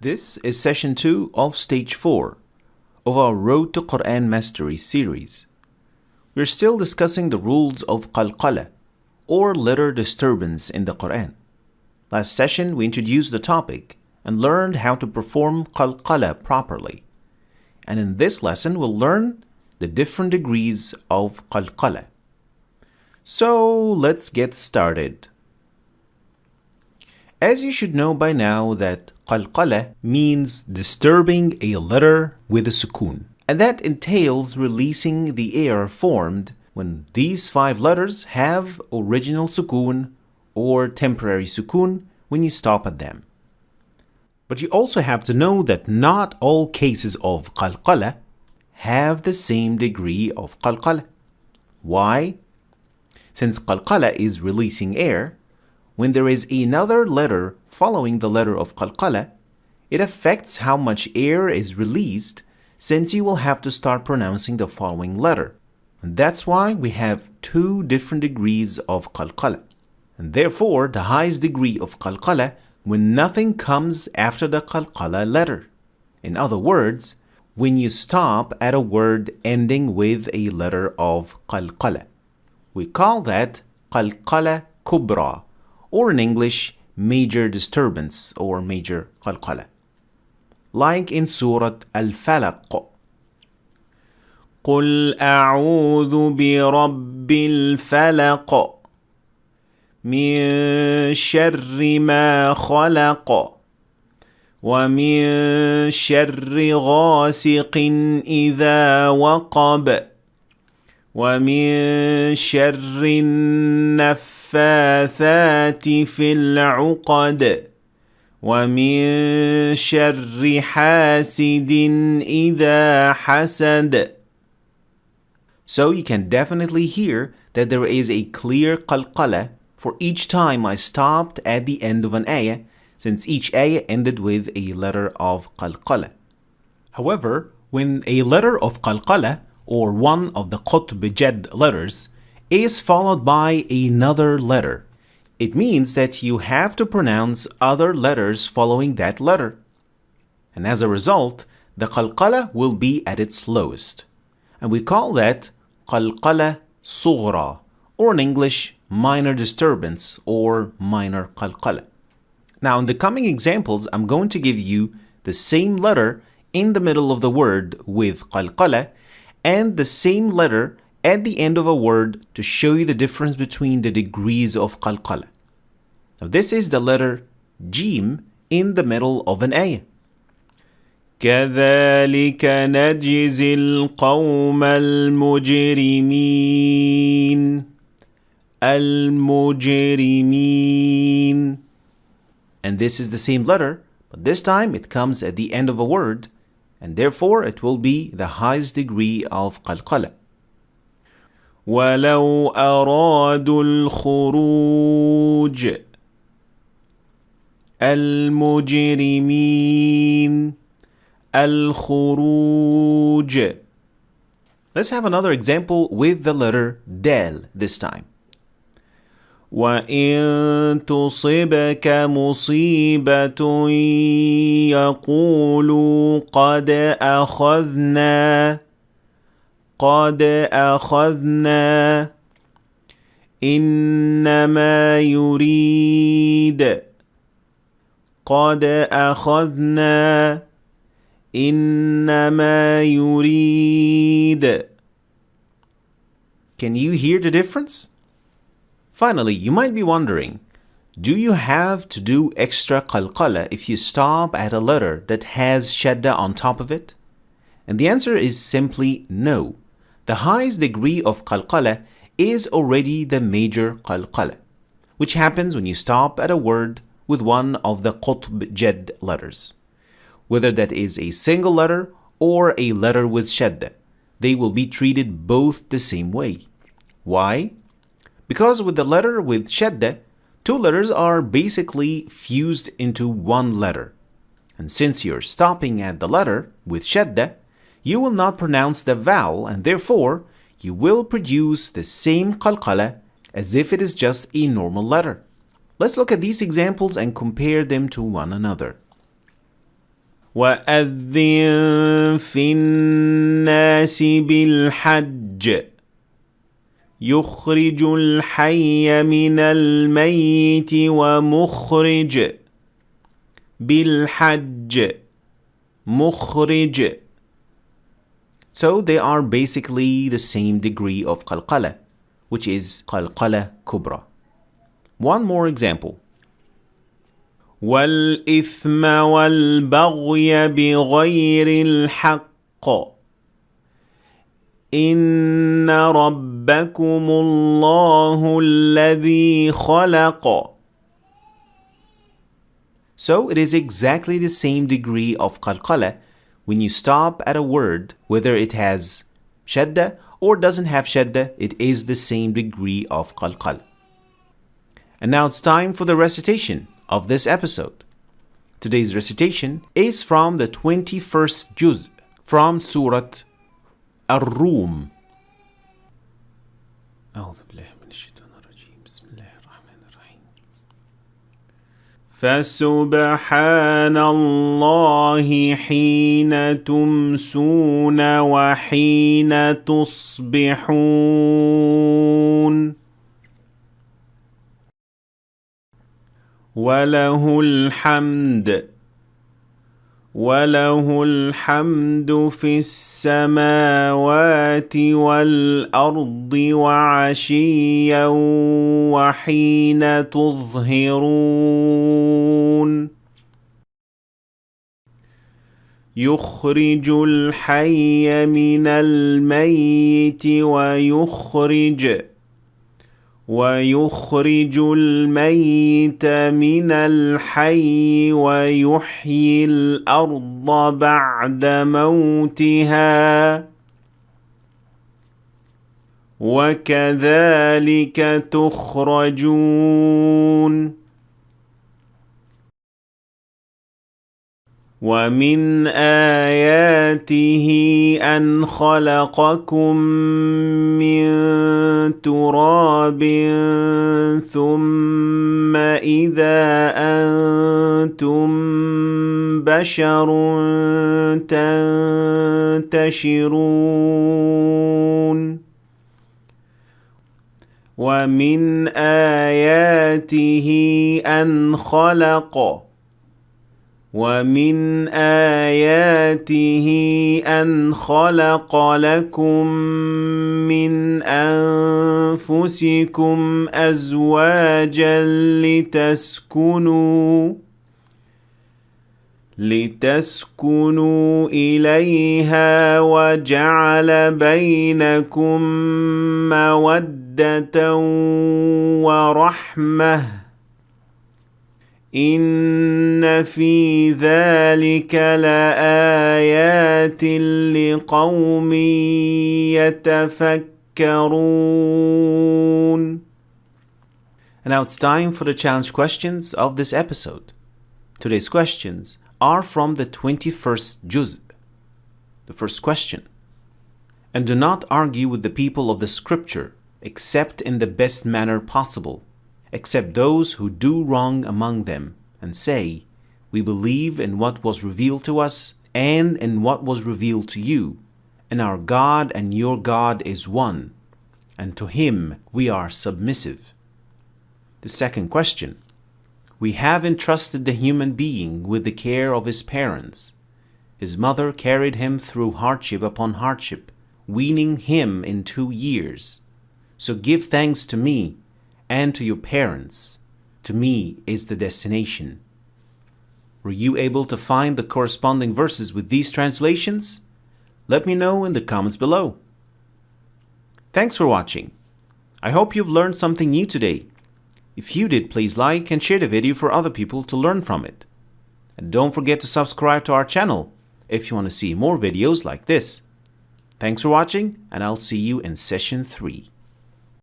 This is session 2 of stage 4 of our Road to Quran Mastery series. We're still discussing the rules of qalqala, or letter disturbance in the Quran. Last session we introduced the topic and learned how to perform qalqala properly. And in this lesson we'll learn the different degrees of qalqala. So let's get started. As you should know by now that qalqala means disturbing a letter with a sukoon, and that entails releasing the air formed when these 5 letters have original sukoon or temporary sukoon when you stop at them. But you also have to know that not all cases of qalqala have the same degree of qalqala. Why? Since qalqala is releasing air, when there is another letter following the letter of qalqala, it affects how much air is released, since you will have to start pronouncing the following letter. And that's why we have 2 different degrees of qalqala. And therefore, the highest degree of qalqala when nothing comes after the qalqala letter. In other words, when you stop at a word ending with a letter of qalqala. We call that qalqala kubra, or in English, major disturbance or major qalqala. Like in Surah Al-Falaq. قُلْ أَعُوذُ بِرَبِّ الْفَلَقِ مِنْ شَرِّ مَا خَلَقَ وَمِنْ شَرِّ غَاسِقٍ إِذَا وَقَبَ وَمِنْ شَرِّ النَّفَّاثَاتِ فِي الْعُقَدِ وَمِنْ شَرِّ حَاسِدٍ إِذَا حَسَدَ. So you can definitely hear that there is a clear qalqala for each time I stopped at the end of an ayah, since each ayah ended with a letter of qalqala. However, when a letter of qalqala, or one of the qutb jad letters, is followed by another letter, it means that you have to pronounce other letters following that letter. And as a result, the qalqala will be at its lowest. And we call that qalqala sughra, or in English, minor disturbance or minor qalqala. Now in the coming examples, I'm going to give you the same letter in the middle of the word with qalqala and the same letter at the end of a word to show you the difference between the degrees of qalqala. Now this is the letter Jim in the middle of an ayah. كَذَلِكَ نَجْزِي الْقَوْمَ الْمُجْرِمِينَ الْمُجْرِمِينَ. And this is the same letter, but this time it comes at the end of a word, and therefore it will be the highest degree of qalqala. وَلَوْ أَرَادُوا الْخُرُوجَ الْمُجْرِمِينَ الْخُرُوجَ. Let's have another example with the letter dal this time. وَإِن تُصِبْكَ مُصِيبَةٌ يَقُولُوا قَدْ أَخَذْنَا إِنَّمَا يُرِيدُ قَدْ أَخَذْنَا إِنَّمَا يُرِيدُ. Can you hear the difference? Finally, you might be wondering, do you have to do extra qalqala if you stop at a letter that has shadda on top of it? And the answer is simply no. The highest degree of qalqala is already the major qalqala, which happens when you stop at a word with one of the qutb jad letters. Whether that is a single letter or a letter with shadda, they will be treated both the same way. Why? Because with the letter with shadda, 2 letters are basically fused into one letter. And since you're stopping at the letter with shadda, you will not pronounce the vowel, and therefore you will produce the same qalqala as if it is just a normal letter. Let's look at these examples and compare them to one another. وأذن في الناس بالحج يخرج الحي من الميت ومخرج بالحج مخرج. So they are basically the same degree of qalqala, which is qalqala kubra. One more example. والإثم والبغي بغير الحق إن ربكم الله الذي خلق. So it is exactly the same degree of qalqala when you stop at a word, whether it has shadda or doesn't have shadda, it is the same degree of qalqala. And now it's time for the recitation of this episode. Today's recitation is from the 21st juz from Surah Ar-Rum. فسبحان الله حين تمسون وحين تصبحون وله الحمد في السماوات والأرض وعشيا وحين تظهرون يخرج الحي من الميت ويخرج الميت من الحي ويحيي الأرض بعد موتها وكذلك تخرجون ومن آياته أن خلقكم من تراب ثم إذا أنتم بشر تنتشرون ومن آياته أن خلق لكم من أنفسكم أزواجا لتسكنوا إليها وجعل بينكم مودة ورحمة إن في ذلك لآيات لقوم يتفكرون. And now it's time for the challenge questions of this episode. Today's questions are from the 21st juz. The first question. And do not argue with the people of the scripture except in the best manner possible, except those who do wrong among them, and say, we believe in what was revealed to us and in what was revealed to you, and our God and your God is one, and to him we are submissive. The second question. We have entrusted the human being with the care of his parents. His mother carried him through hardship upon hardship, weaning him in 2 years. So give thanks to me and to your parents. To me is the destination. Were you able to find the corresponding verses with these translations? Let me know in the comments below. Thanks for watching. I hope you've learned something new today. If you did, please like and share the video for other people to learn from it. And don't forget to subscribe to our channel if you want to see more videos like this. Thanks for watching, and I'll see you in session 3.